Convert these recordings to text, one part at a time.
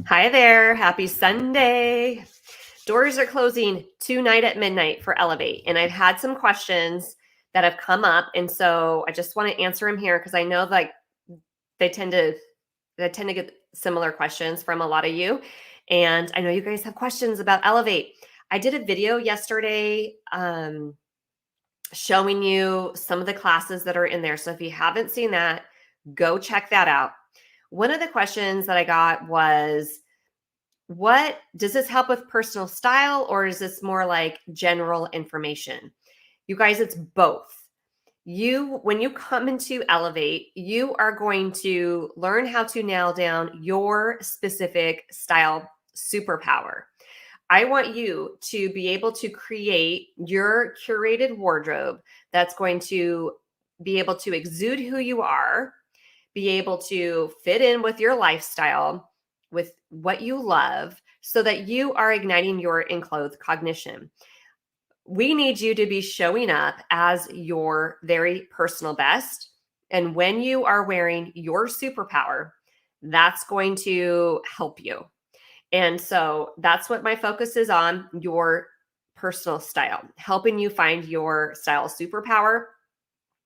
Hi there. Happy Sunday. Doors are closing tonight at midnight for Elevate. And I've had some questions that have come up. And so I just want to answer them here because I know like they tend to get similar questions from a lot of you. And I know you guys have questions about Elevate. I did a video yesterday showing you some of the classes that are in there. So if you haven't seen that, go check that out. One of the questions that I got was, what does this help with personal style, or is this more like general information? You guys, it's both. When you come into Elevate, you are going to learn how to nail down your specific style superpower. I want you to be able to create your curated wardrobe that's going to be able to exude who you are, be able to fit in with your lifestyle, with what you love, so that you are igniting your enclothed cognition. We need you to be showing up as your very personal best. And when you are wearing your superpower, that's going to help you. And so that's what my focus is on, your personal style, helping you find your style superpower.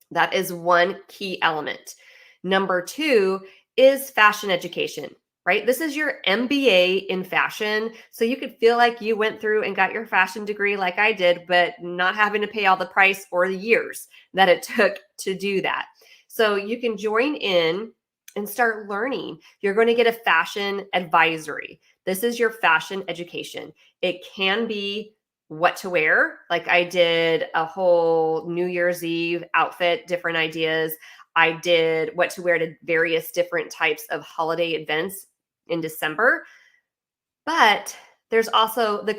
That is one key element. Number two is fashion education, right? This is your MBA in fashion. So you could feel like you went through and got your fashion degree like I did, but not having to pay all the price or the years that it took to do that. So you can join in and start learning. You're going to get a fashion advisory. This is your fashion education. It can be what to wear. Like I did a whole New Year's Eve outfit, different ideas. I did what to wear to various different types of holiday events in December. But there's also the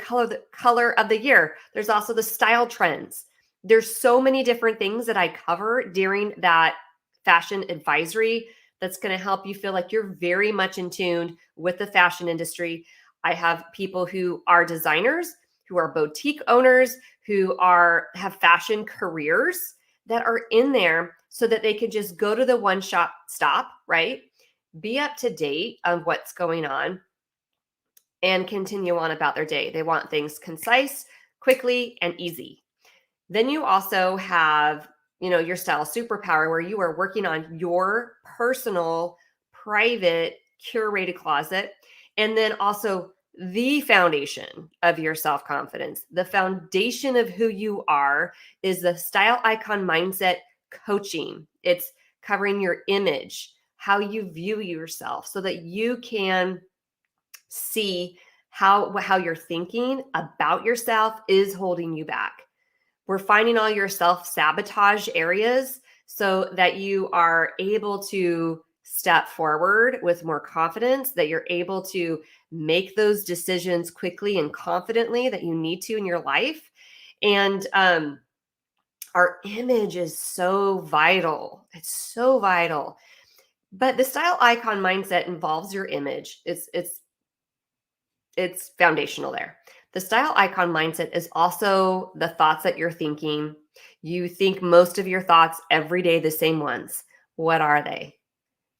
color of the year. There's also the style trends. There's so many different things that I cover during that fashion advisory that's going to help you feel like you're very much in tune with the fashion industry. I have people who are designers, who are boutique owners, who have fashion careers that are in there so that they could just go to the one shop stop, right? Be up to date on what's going on and continue on about their day. They want things concise, quickly, and easy. Then you also have, your style superpower, where you are working on your personal, private, curated closet. And then also the foundation of your self-confidence. The foundation of who you are is the style icon mindset coaching. It's covering your image, how you view yourself, so that you can see how you're thinking about yourself is holding you back. We're finding all your self-sabotage areas so that you are able to step forward with more confidence, that you're able to make those decisions quickly and confidently that you need to in your life. And our image is so vital. It's so vital. But the style icon mindset involves your image. It's foundational there. The style icon mindset is also the thoughts that you're thinking. You think most of your thoughts every day the same ones. What are they?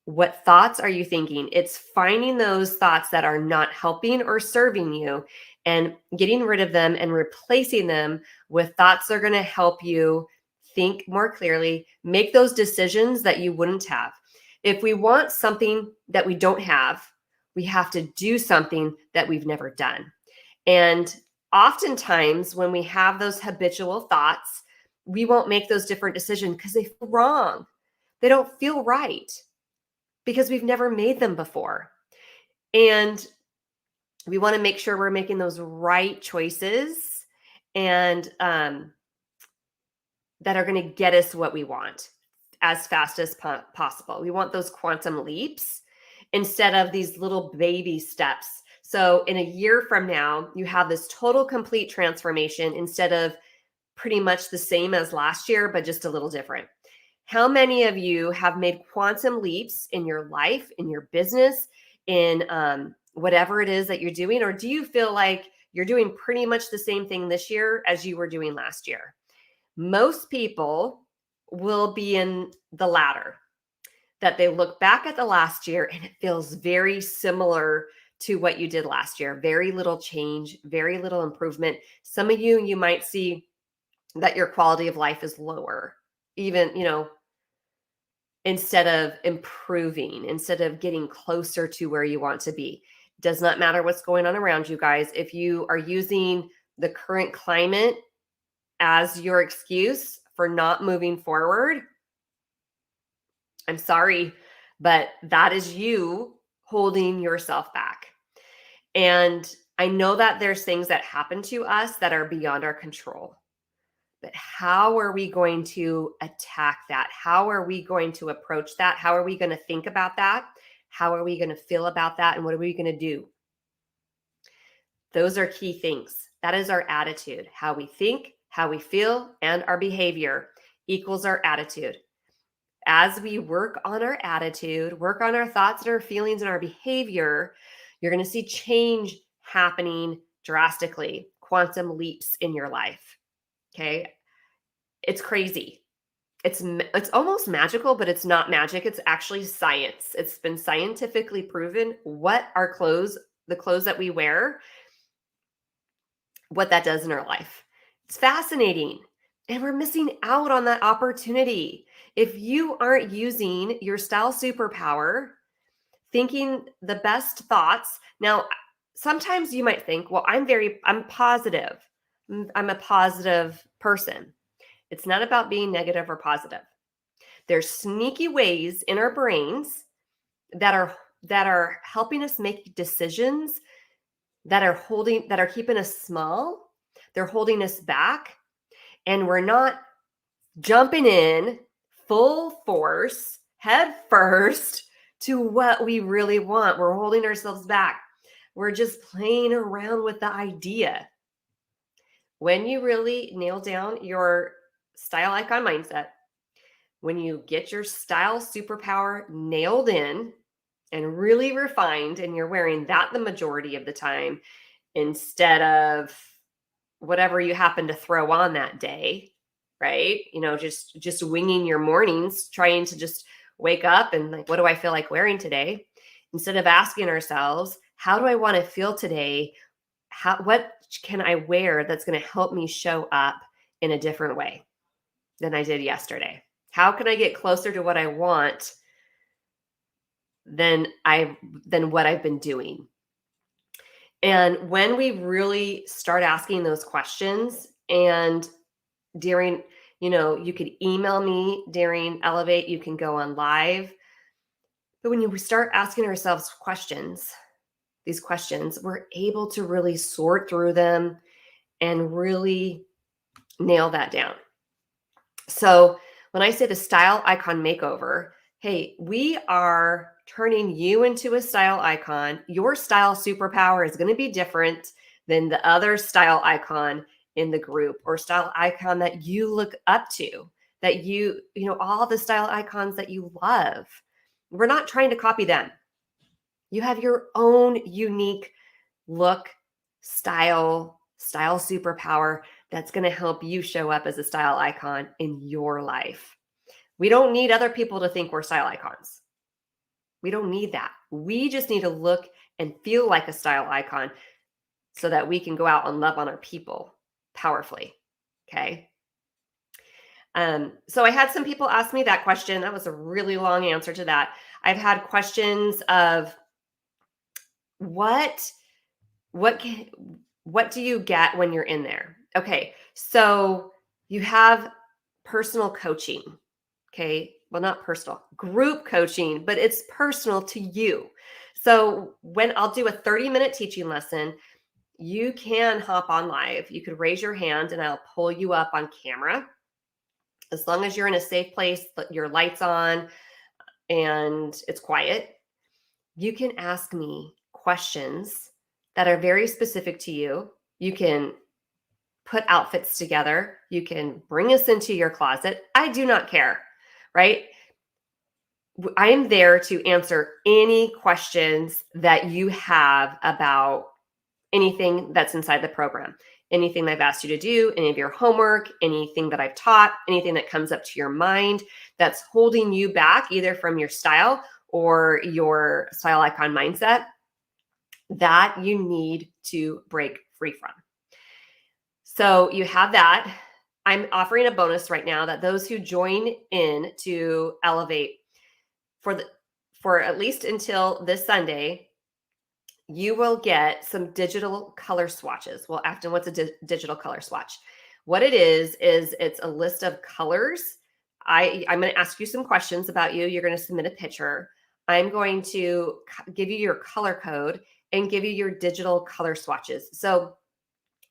What thoughts are you thinking? It's finding those thoughts that are not helping or serving you and getting rid of them and replacing them with thoughts that are going to help you think more clearly, make those decisions that you wouldn't have. If we want something that we don't have, we have to do something that we've never done. And oftentimes when we have those habitual thoughts, we won't make those different decisions because they feel wrong. They don't feel right because we've never made them before. And we want to make sure we're making those right choices and that are going to get us what we want as fast as possible. We want those quantum leaps instead of these little baby steps. So in a year from now, you have this total complete transformation instead of pretty much the same as last year, but just a little different. How many of you have made quantum leaps in your life, in your business, in whatever it is that you're doing? Or do you feel like you're doing pretty much the same thing this year as you were doing last year? Most people will be in the latter, that they look back at the last year and it feels very similar to what you did last year. Very little change, very little improvement. Some of you might see that your quality of life is lower, even, instead of improving, instead of getting closer to where you want to be. Does not matter what's going on around you guys. If you are using the current climate as your excuse for not moving forward, I'm sorry, but that is you holding yourself back. And I know that there's things that happen to us that are beyond our control. But how are we going to attack that? How are we going to approach that? How are we going to think about that? How are we going to feel about that? And what are we going to do? Those are key things. That is our attitude. How we think, how we feel, and our behavior equals our attitude. As we work on our attitude, work on our thoughts and our feelings and our behavior, you're going to see change happening drastically, quantum leaps in your life. Okay. It's crazy. It's almost magical, but it's not magic. It's actually science. It's been scientifically proven what the clothes that we wear, what that does in our life. It's fascinating. And we're missing out on that opportunity. If you aren't using your style superpower, thinking the best thoughts. Now, sometimes you might think, well, I'm positive. I'm a positive person. It's not about being negative or positive. There's sneaky ways in our brains that are helping us make decisions that are keeping us small. They're holding us back, and we're not jumping in full force, head first to what we really want. We're holding ourselves back. We're just playing around with the idea. When you really nail down your style icon mindset, when you get your style superpower nailed in and really refined, and you're wearing that the majority of the time instead of whatever you happen to throw on that day, right? Just winging your mornings, trying to just wake up and like, what do I feel like wearing today? Instead of asking ourselves, how do I want to feel today? What can I wear that's going to help me show up in a different way than I did yesterday? How can I get closer to what I want than what I've been doing? And when we really start asking those questions, and during, you could email me during Elevate, you can go on live. But when we start asking ourselves these questions, we're able to really sort through them and really nail that down. So when I say the style icon makeover, hey, we are turning you into a style icon. Your style superpower is going to be different than the other style icon in the group, or style icon that you look up to, that all the style icons that you love. We're not trying to copy them. You have your own unique look, style superpower that's going to help you show up as a style icon in your life. We don't need other people to think we're style icons. We don't need that. We just need to look and feel like a style icon so that we can go out and love on our people powerfully. Okay. So I had some people ask me that question. That was a really long answer to that. I've had questions of what do you get when you're in there? Okay. So you have personal coaching. Okay. Well, not personal, group coaching, but it's personal to you. So when I'll do a 30-minute teaching lesson, you can hop on live. You could raise your hand and I'll pull you up on camera. As long as you're in a safe place, your light's on and it's quiet, you can ask me questions that are very specific to you. You can put outfits together. You can bring us into your closet. I do not care, right? I am there to answer any questions that you have about anything that's inside the program, anything I've asked you to do, any of your homework, anything that I've taught, anything that comes up to your mind that's holding you back either from your style or your style icon mindset. that you need to break free from. So you have that. I'm offering a bonus right now that those who join in to Elevate for at least until this Sunday, you will get some digital color swatches. Well, Afton, what's a digital color swatch? What it is it's a list of colors. I'm going to ask you some questions about you. You're going to submit a picture. I'm going to give you your color code and give you your digital color swatches. So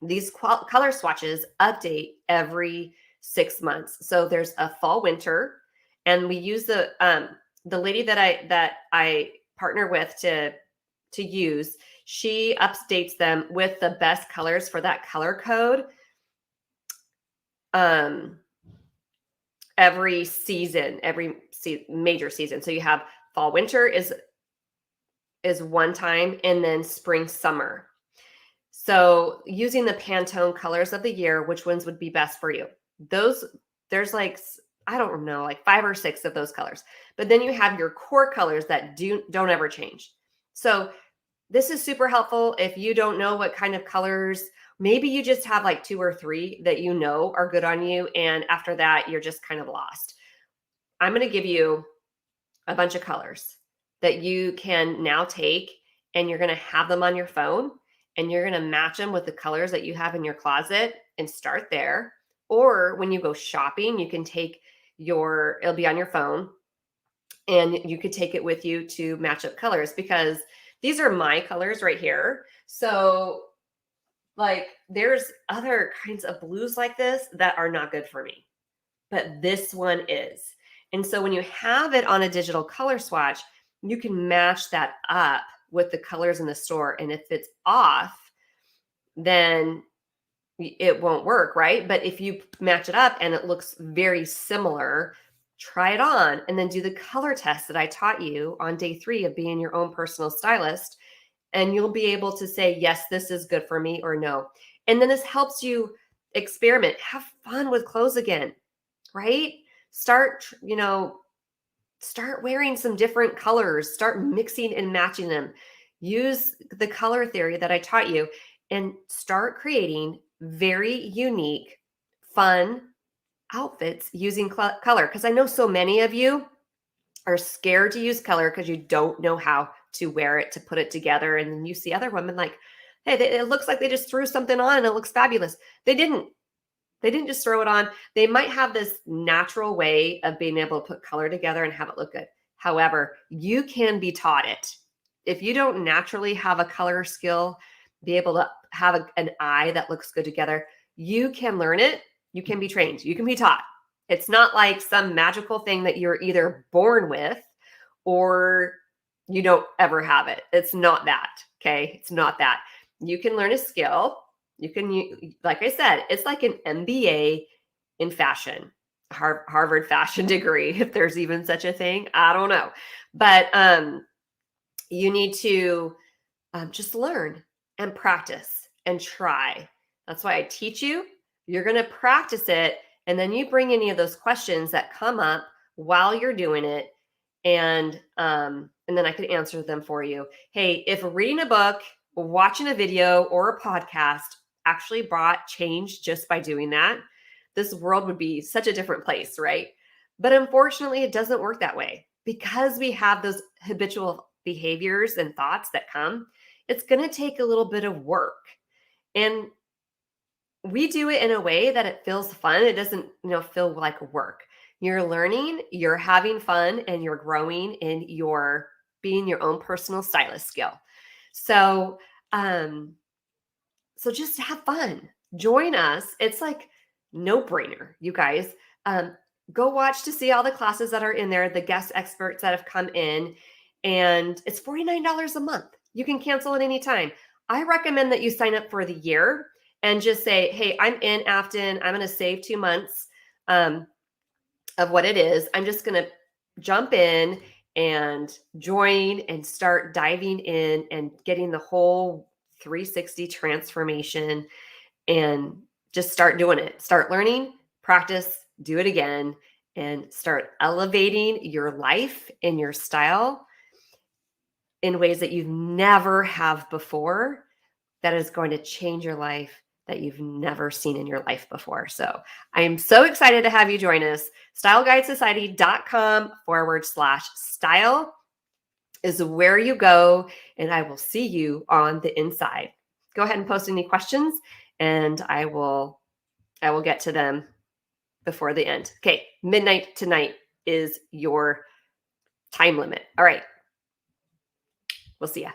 these color swatches update every 6 months. So there's a fall winter, and we use the lady that I partner with to use. She updates them with the best colors for that color code. Every season, major season. So you have fall winter is one time, and then spring summer. So using the Pantone colors of the year, which ones would be best for you? There's like, I don't know, like 5 or 6 of those colors. But then you have your core colors that don't ever change. So this is super helpful if you don't know what kind of colors. Maybe you just have like 2 or 3 that you know are good on you, and after that you're just kind of lost. I'm going to give you a bunch of colors that you can now take, and you're going to have them on your phone, and you're going to match them with the colors that you have in your closet and start there. Or when you go shopping, you can take it'll be on your phone, and you could take it with you to match up colors, because these are my colors right here. So like there's other kinds of blues like this that are not good for me, but this one is. And so when you have it on a digital color swatch, you can match that up with the colors in the store. And if it's off, then it won't work, right? But if you match it up and it looks very similar, try it on and then do the color test that I taught you on day 3 of being your own personal stylist. And you'll be able to say, yes, this is good for me, or no. And then this helps you experiment, have fun with clothes again, right? Start wearing some different colors, start mixing and matching them. Use the color theory that I taught you and start creating very unique, fun outfits using color. Because I know so many of you are scared to use color because you don't know how to wear it, to put it together. And then you see other women like, hey, it looks like they just threw something on and it looks fabulous. They didn't just throw it on. They might have this natural way of being able to put color together and have it look good. However, you can be taught it. If you don't naturally have a color skill, be able to have an eye that looks good together, you can learn it. You can be trained. You can be taught. It's not like some magical thing that you're either born with or you don't ever have it. It's not that. Okay. It's not that. You can learn a skill. You can, like I said, it's like an MBA in fashion, Harvard fashion degree, if there's even such a thing. I don't know. But you need to just learn and practice and try. That's why I teach you. You're going to practice it. And then you bring any of those questions that come up while you're doing it. And then I can answer them for you. Hey, if reading a book, watching a video, or a podcast actually brought change just by doing that, this world would be such a different place, right? But unfortunately, it doesn't work that way, because we have those habitual behaviors and thoughts that come. It's going to take a little bit of work. And we do it in a way that it feels fun. It doesn't, feel like work. You're learning, you're having fun, and you're growing in your being your own personal stylist skill. So, so just have fun. Join us. It's like no brainer, you guys. Go watch to see all the classes that are in there, the guest experts that have come in, and it's $49 a month. You can cancel at any time. I recommend that you sign up for the year and just say, hey, I'm in Afton. I'm going to save 2 months of what it is. I'm just going to jump in and join and start diving in and getting the whole 360 transformation, and just start doing it. Start learning, practice, do it again, and start elevating your life and your style in ways that you've never have before, that is going to change your life that you've never seen in your life before. So I am so excited to have you join us. styleguidesociety.com/style is where you go, and I will see you on the inside. Go ahead and post any questions, and I will get to them before the end. Okay, midnight tonight is your time limit. All right. We'll see ya.